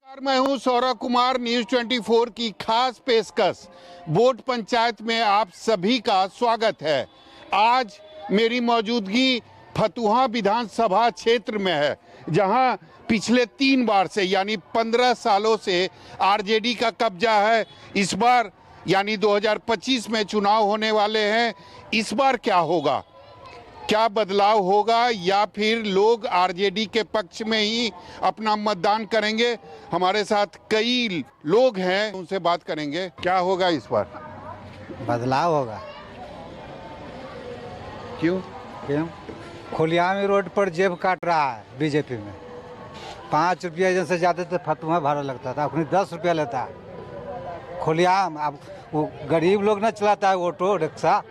मैं हूं सौरभ कुमार। न्यूज 24 की खास पेशकश बोट पंचायत में आप सभी का स्वागत है। आज मेरी मौजूदगी फतुहा विधानसभा क्षेत्र में है, जहां पिछले 3 बार से यानी 15 सालों से आरजेडी का कब्जा है। इस बार यानी 2025 में चुनाव होने वाले हैं। इस बार क्या होगा, क्या बदलाव होगा या फिर लोग आरजेडी के पक्ष में ही अपना मतदान करेंगे? हमारे साथ कई लोग हैं, उनसे बात करेंगे। क्या होगा इस बार? बदलाव होगा। क्यों? खुलियामी रोड पर जेब काट रहा है बीजेपी में। 5 रुपया जैसे जाते थे फतुहा भाड़ा लगता था, अपनी 10 रुपया लेता है खुलियाम। अब वो गरीब लोग ना चलाता है ऑटो रिक्शा,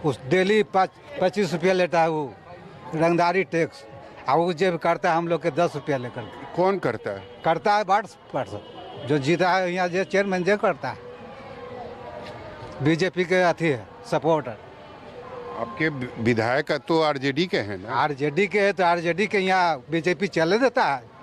उस डेली 25 रुपया लेता है वो रंगदारी टैक्स, और वो जेब काटता है हम लोग के 10 रुपया लेकर के। कौन करता है? करता है वार्ड जो जीता है यहाँ, जो चेयरमैन जो करता है बीजेपी के अथी है सपोर्टर। आपके विधायक तो आरजेडी के हैं ना? आरजेडी के है तो आरजेडी के यहाँ बीजेपी चले देता है।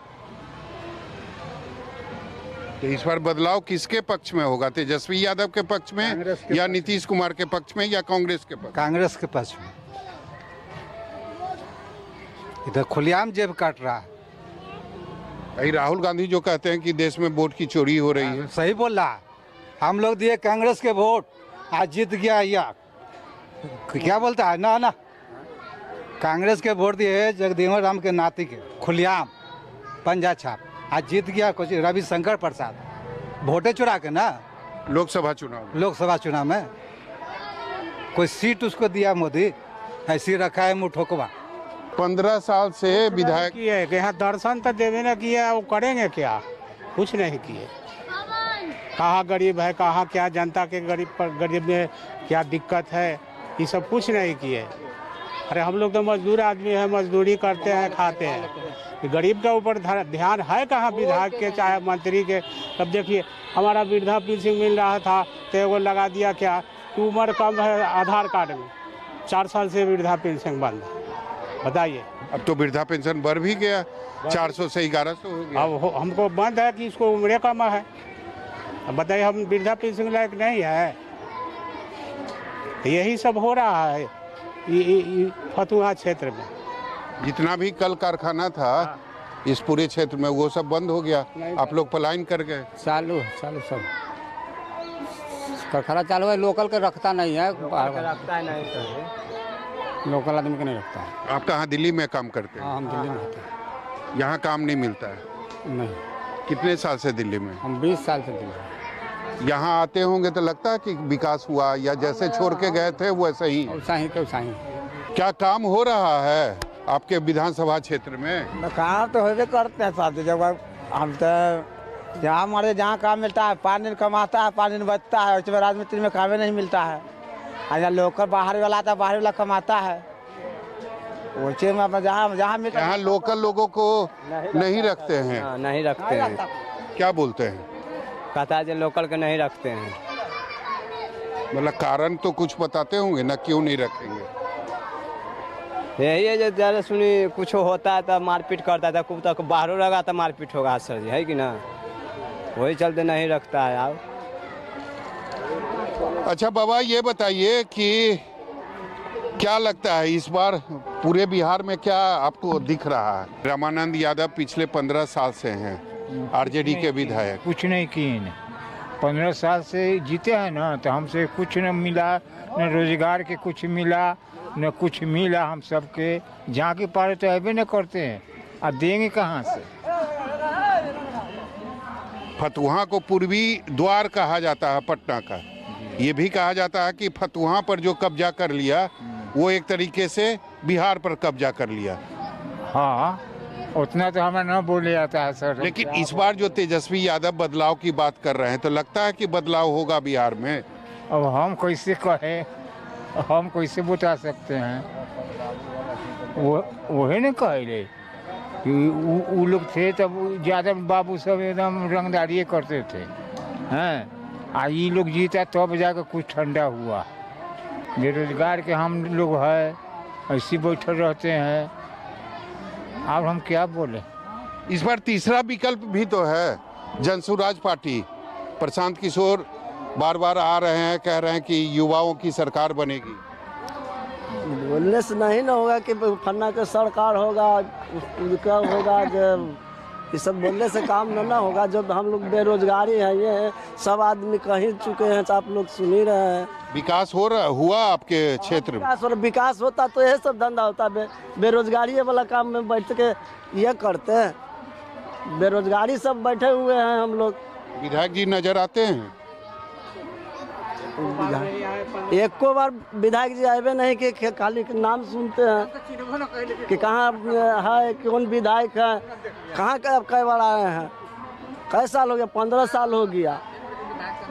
तो इस बार बदलाव किसके पक्ष में होगा? तेजस्वी यादव के पक्ष में या नीतीश कुमार के पक्ष में या कांग्रेस के पक्ष? कांग्रेस के पक्ष में। इधर खुलेआम जेब काट रहा है। भाई राहुल गांधी जो कहते हैं कि देश में वोट की चोरी हो रही है। सही बोल रहा है। हम लोग दिए कांग्रेस के वोट, आज जीत गया या क्या बोलता है ना कांग्रेस के वोट दिए जगदीवन राम के नाती के खुलेआम पंजा छाप, आज जीत गया कुछ रविशंकर प्रसाद वोटे चुरा के ना लोकसभा चुनाव में कोई सीट उसको दिया मोदी, ऐसी रखा है मुँह ठोकवा। 15 साल से विधायक किए कि यहाँ दर्शन तो देवे न किया, वो करेंगे क्या? कुछ नहीं किए। कहाँ गरीब है, कहाँ क्या जनता के गरीब में क्या दिक्कत है, ये सब कुछ नहीं किए। अरे हम लोग तो मजदूर आदमी है, मजदूरी करते हैं, खाते हैं। गरीब के ऊपर ध्यान है कहाँ विधायक के चाहे मंत्री के? तब देखिए हमारा वृद्धा पेंशन मिल रहा था तो वो लगा दिया क्या कि उम्र कम है आधार कार्ड में, 4 साल से वृद्धा पेंशन बंद है। बताइए। अब तो वृद्धा पेंशन बढ़ भी गया, 400 से 1100 हो गया। अब हमको बंद है कि इसको उम्र कम है। अब बताइए हम वृद्धा पेंशन लायक नहीं है। यही सब हो रहा है फतुहा क्षेत्र में। जितना भी कल कारखाना था इस पूरे क्षेत्र में वो सब बंद हो गया, आप लोग पलायन कर गए। चालू सब कारखाना चालू है, लोकल के रखता नहीं है, लोकल आदमी के नहीं रखता है। आप कहाँ दिल्ली में काम करते हैं? हाँ, हम दिल्ली में रहते हैं। यहाँ काम नहीं मिलता है? नहीं। कितने साल से दिल्ली में? हम 20 साल से दिल्ली में। यहाँ आते होंगे तो लगता है कि विकास हुआ या जैसे छोड़ के गए थे वैसे ही? वैसा ही। क्या काम हो रहा है आपके विधानसभा क्षेत्र में? काम तो होते करते हैं साथ जब हम तो जहाँ हमारे जहाँ काम मिलता है, पानी कमाता है, पानी बचता है, उसमें राजमिस्त्री में काम नहीं मिलता है। यहाँ लोकल बाहर वाला आता है, बाहर वाला कमाता है। वो में जहाँ मिलता है। यहाँ लोकल लोगों को नहीं रखते हैं? नहीं रखते हैं। क्या बोलते हैं? कहता है जो लोकल के नहीं रखते हैं। मतलब कारण तो कुछ बताते होंगे ना, क्यों नहीं रखेंगे? यही है जो ज़्यादा सुनी कुछ होता है तो मारपीट करता था, कुछ तक बाहरों लगा तो मारपीट होगा सर जी, है कि ना? वही चलते नहीं रखता है। आप अच्छा बाबा ये बताइए कि क्या लगता है इस बार पूरे बिहार में क्या आपको दिख रहा है? रामानंद यादव पिछले 15 साल से हैं आरजेडी के विधायक। कुछ नहीं किए न, 15 साल से जीते हैं ना, तो हमसे कुछ न मिला, न रोजगार के कुछ मिला, न कुछ मिला। हम सबके जहाँ के पारे तो ऐबे न करते हैं, और देंगे कहाँ से? फतुहा को पूर्वी द्वार कहा जाता है पटना का। ये भी कहा जाता है कि फतुहा पर जो कब्जा कर लिया वो एक तरीके से बिहार पर कब्जा कर लिया। हाँ, उतना तो हमें न बोले जाता है सर। लेकिन इस बार जो तेजस्वी यादव बदलाव की बात कर रहे हैं, तो लगता है कि बदलाव होगा बिहार में। अब हम कैसे कहें, हम कैसे बता सकते हैं? वही न कह रहे कि वो लोग थे तब ज़्यादा बाबू सब एकदम रंगदारी करते थे, हैं? आ ये लोग जीता तब जाकर कुछ ठंडा हुआ। बेरोजगार के हम लोग है, ऐसे बैठे रहते हैं। अब हम क्या बोले? इस बार तीसरा विकल्प भी तो है। जनसुराज पार्टी प्रशांत किशोर बार बार आ रहे हैं, कह रहे हैं कि युवाओं की सरकार बनेगी। बोलने से नहीं ना होगा कि फन्ना के सरकार होगा, उसका होगा, जब ये सब बोलने से काम ना होगा। जब हम लोग बेरोजगारी है, ये सब आदमी कहीं चुके हैं, आप लोग सुन ही रहे हैं। विकास हुआ आपके क्षेत्र में? विकास होता तो यह सब धंधा होता। बेरोजगारी वाला काम में बैठ के ये करते हैं। बेरोजगारी सब बैठे हुए हैं हम लोग। विधायक जी नजर आते हैं? एक को बार विधायक जी आए नहीं कि खाली नाम सुनते हैं कि कहाँ है, कौन विधायक है, कहाँ कई बार आए हैं, कई साल हो गया, 15 साल हो गया,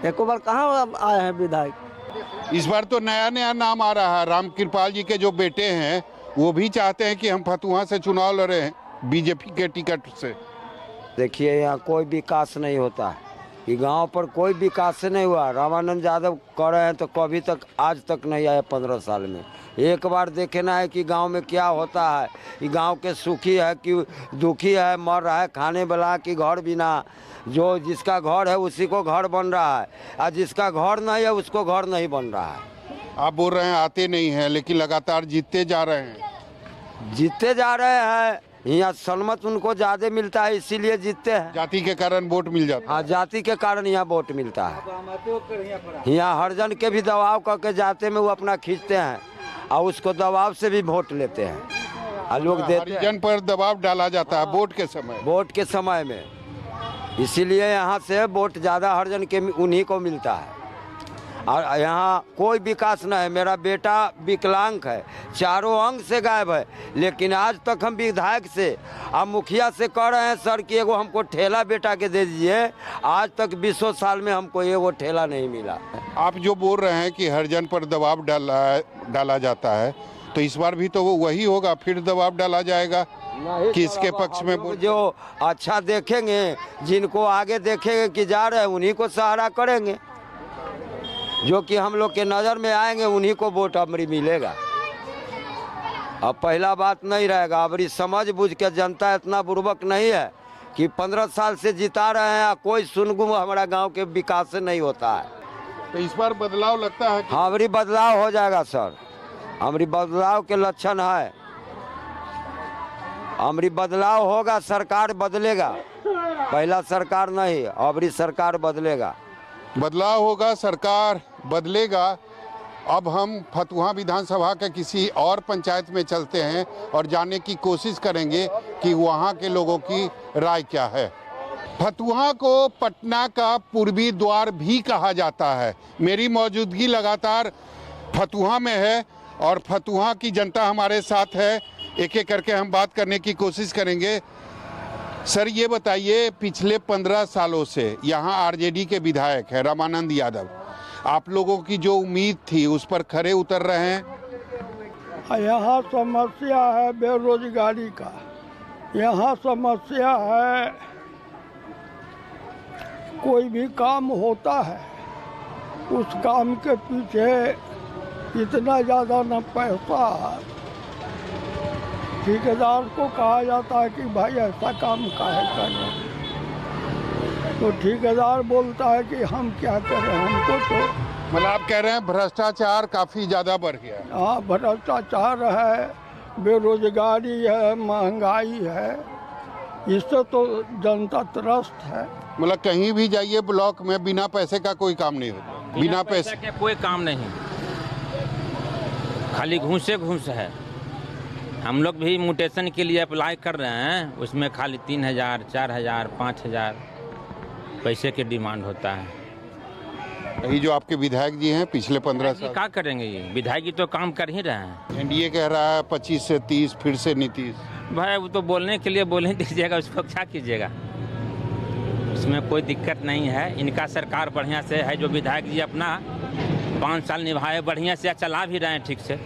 एक बार कहाँ आए हैं विधायक। इस बार तो नया नया नाम आ रहा है। राम कृपाल जी के जो बेटे हैं वो भी चाहते हैं कि हम फतुहा से चुनाव लड़े बीजेपी के टिकट से। देखिए यहाँ कोई विकास नहीं होता है, ये गांव पर कोई विकास नहीं हुआ। रामानंद यादव कह रहे हैं तो कभी तक आज तक नहीं आए 15 साल में। एक बार देखना है कि गांव में क्या होता है, ये गांव के सुखी है कि दुखी है, मर रहा है खाने वाला कि घर बिना। जो जिसका घर है उसी को घर बन रहा है, और जिसका घर नहीं है उसको घर नहीं बन रहा है। आप बोल रहे हैं आते नहीं हैं, लेकिन लगातार जीतते जा रहे हैं। जीतते जा रहे हैं, यहाँ सन्मत उनको ज़्यादा मिलता है इसीलिए जीतते हैं। जाति के कारण वोट मिल जाता है। हाँ, जाति के कारण यहाँ वोट मिलता है। यहाँ हर जन के भी दबाव करके जाते में वो अपना खींचते हैं और उसको दबाव से भी वोट लेते हैं और लोग देते हैं। हरिजन पर दबाव डाला जाता है वोट के समय में, इसीलिए यहाँ से वोट ज़्यादा हर जन के उन्हीं को मिलता है। और यहाँ कोई विकास नहीं है। मेरा बेटा विकलांग है, चारों अंग से गायब है, लेकिन आज तक हम विधायक से और मुखिया से कह रहे हैं सर कि एगो हमको ठेला बेटा के दे दीजिए। आज तक 20 साल में हमको एगो ठेला नहीं मिला। आप जो बोल रहे हैं कि हरिजन पर दबाव डाला जाता है, तो इस बार भी तो वो वही होगा, फिर दबाव डाला जाएगा कि इसके पक्ष में जो अच्छा देखेंगे, जिनको आगे देखेंगे कि जा रहे हैं उन्हीं को सहारा करेंगे। जो कि हम लोग के नज़र में आएंगे उन्हीं को वोट अमरी मिलेगा। अब पहला बात नहीं रहेगा। अबरी समझ बुझ के जनता इतना बुर्बक नहीं है कि 15 साल से जिता रहे हैं, कोई सुनगुम हमारा गांव के विकास से नहीं होता है। तो इस बार बदलाव लगता है कि... हाँ, अबरी बदलाव हो जाएगा सर। हमारी बदलाव के लक्षण है, हमारी बदलाव होगा, सरकार बदलेगा। पहला सरकार नहीं, अबरी सरकार बदलेगा। बदलाव होगा, सरकार बदलेगा। अब हम फतुहा विधानसभा के किसी और पंचायत में चलते हैं और जानने की कोशिश करेंगे कि वहाँ के लोगों की राय क्या है। फतुहा को पटना का पूर्वी द्वार भी कहा जाता है। मेरी मौजूदगी लगातार फतुहा में है और फतुहा की जनता हमारे साथ है। एक एक करके हम बात करने की कोशिश करेंगे। सर ये बताइए, पिछले 15 सालों से यहाँ आरजेडी के विधायक है रामानंद यादव, आप लोगों की जो उम्मीद थी उस पर खरे उतर रहे हैं? यहाँ समस्या है बेरोजगारी का, यहाँ समस्या है कोई भी काम होता है उस काम के पीछे इतना ज़्यादा न पैसा है। ठेकेदार को कहा जाता है कि भाई ऐसा काम काहे करें, तो ठेकेदार बोलता है कि हम क्या करें, हमको तो... मतलब आप कह रहे हैं भ्रष्टाचार काफ़ी ज़्यादा बढ़ गया है? हाँ, भ्रष्टाचार है, बेरोजगारी है, महंगाई है, इससे तो जनता त्रस्त है। मतलब कहीं भी जाइए ब्लॉक में बिना पैसे का कोई काम नहीं होता। बिना पैसे के कोई काम नहीं, खाली घूस है। हम लोग भी म्यूटेशन के लिए अप्लाई कर रहे हैं, उसमें खाली 3000, 4000, 5000 पैसे के डिमांड होता है। यही जो आपके विधायक जी हैं पिछले 15 साल क्या करेंगे? ये विधायक जी तो काम कर ही रहे हैं। एनडीए कह रहा है 25 से 30, फिर से नीतीश। भाई वो तो बोलने के लिए बोलने दीजिएगा, उसको क्या कीजिएगा, उसमें कोई दिक्कत नहीं है। इनका सरकार बढ़िया से है, जो विधायक जी अपना 5 साल निभाए, बढ़िया से चला भी रहे हैं ठीक से।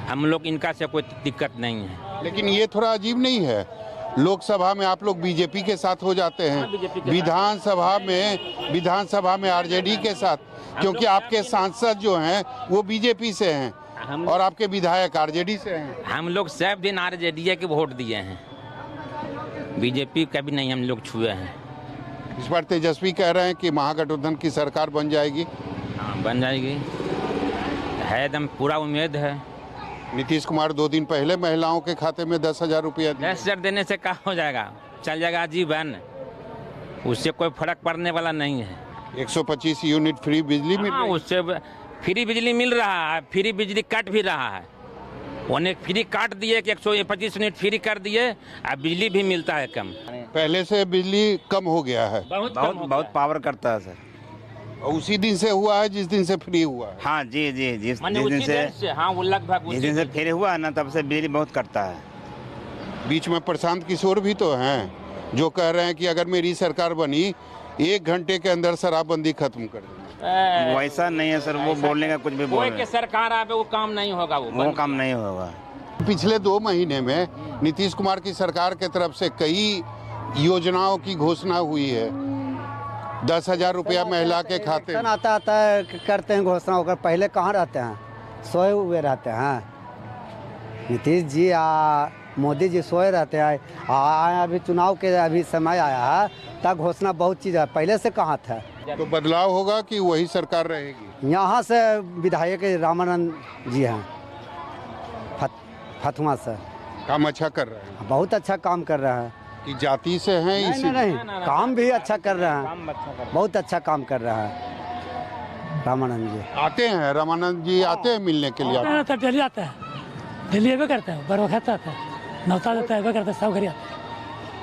हम लोग इनका से कोई दिक्कत नहीं है। लेकिन ये थोड़ा अजीब नहीं है, लोकसभा में आप लोग बीजेपी के साथ हो जाते हैं, विधानसभा में आरजेडी के साथ, क्योंकि आपके सांसद जो हैं वो बीजेपी से हैं और आपके विधायक आरजेडी से हैं। हम लोग सब दिन आरजेडी के वोट दिए हैं, बीजेपी का भी नहीं हम लोग छुए हैं। इस बार तेजस्वी कह रहे हैं कि महागठबंधन की सरकार बन जाएगी। हाँ, बन जाएगी, है एकदम पूरा उम्मीद है। नीतीश कुमार 2 दिन पहले महिलाओं के खाते में 10,000 रुपया दिए। 10,000 देने से क्या हो जाएगा, चल जाएगा जीवन, उससे कोई फर्क पड़ने वाला नहीं है। 125 यूनिट फ्री बिजली मिल हाँ, रही है। उससे फ्री बिजली मिल रहा है, फ्री बिजली कट भी रहा है। उन्हें फ्री काट दिए कि 125 यूनिट फ्री कर दिए, अब बिजली भी मिलता है कम। पहले से बिजली कम हो गया है। बहुत पावर करता है सर। और उसी दिन से हुआ है जिस दिन से फ्री हुआ है। हाँ जी जी, जिस माने जिस दिन उसी देर से हाँ, वो लगभग जिस दिन से फ्री हुआ है ना, तब से बिजली बहुत करता है। बीच में प्रशांत किशोर भी तो हैं जो कह रहे हैं कि अगर मेरी सरकार बनी 1 घंटे के अंदर शराबबंदी खत्म कर देंगे। वैसा नहीं है सर, वो बोलने का कुछ भी बोल कोई रहे के हैं। सरकार आवे वो काम नहीं होगा, वो काम नहीं होगा। पिछले 2 महीने में नीतीश कुमार की सरकार के तरफ से कई योजनाओं की घोषणा हुई है। 10,000 रुपया महिला के खाते में। आता है करते हैं घोषणा होकर, पहले कहाँ रहते हैं, सोए हुए रहते हैं। नीतीश जी मोदी जी सोए रहते हैं। अभी चुनाव के अभी समय आया है, तब घोषणा बहुत चीज़ है, पहले से कहाँ था। तो बदलाव होगा कि वही सरकार रहेगी। यहाँ से विधायक रामानंद जी हैं, फतुहा से काम अच्छा कर रहे हैं बहुत अच्छा काम कर रहे हैं। कि जाति से हैं इसी। नहीं, काम भी अच्छा कर रहे हैं, बहुत अच्छा काम कर रहे हैं रामानंद जी। आते हैं रामानंद जी, आते हैं मिलने के लिए आप? डेली आता है, डेली भी करता है, बरवखत आता है, नौता देता है, करता है, सब घर आता है।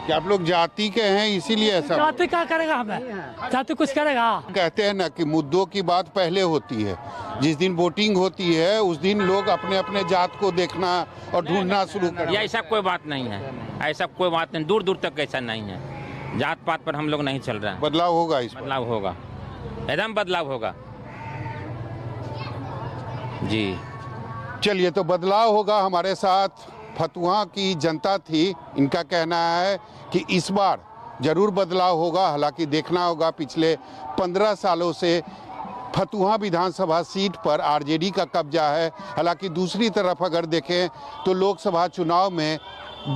कि आप लोग जाति के हैं इसीलिए ऐसा जाति क्या करेगा, हमें जाति कुछ करेगा। कहते हैं ना कि मुद्दों की बात पहले होती है, जिस दिन वोटिंग होती है उस दिन लोग अपने अपने जात को देखना और ढूंढना शुरू कर। ये ऐसा कोई बात नहीं है, ऐसा कोई बात नहीं, दूर दूर तक ऐसा नहीं है। जात पात पर हम लोग नहीं चल रहा है। बदलाव होगा, इस बदलाव होगा, एकदम बदलाव होगा जी। चलिए, तो बदलाव होगा। हमारे साथ फतुहा की जनता थी, इनका कहना है कि इस बार जरूर बदलाव होगा। हालांकि देखना होगा, पिछले 15 सालों से फतुहा विधानसभा सीट पर आरजेडी का कब्जा है। हालांकि दूसरी तरफ अगर देखें तो लोकसभा चुनाव में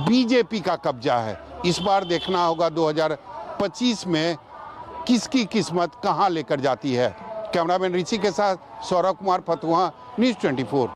बीजेपी का कब्जा है। इस बार देखना होगा 2025 में किसकी किस्मत कहां लेकर जाती है। कैमरामैन ऋषि के साथ सौरभ कुमार, फतुहा, न्यूज़ 24।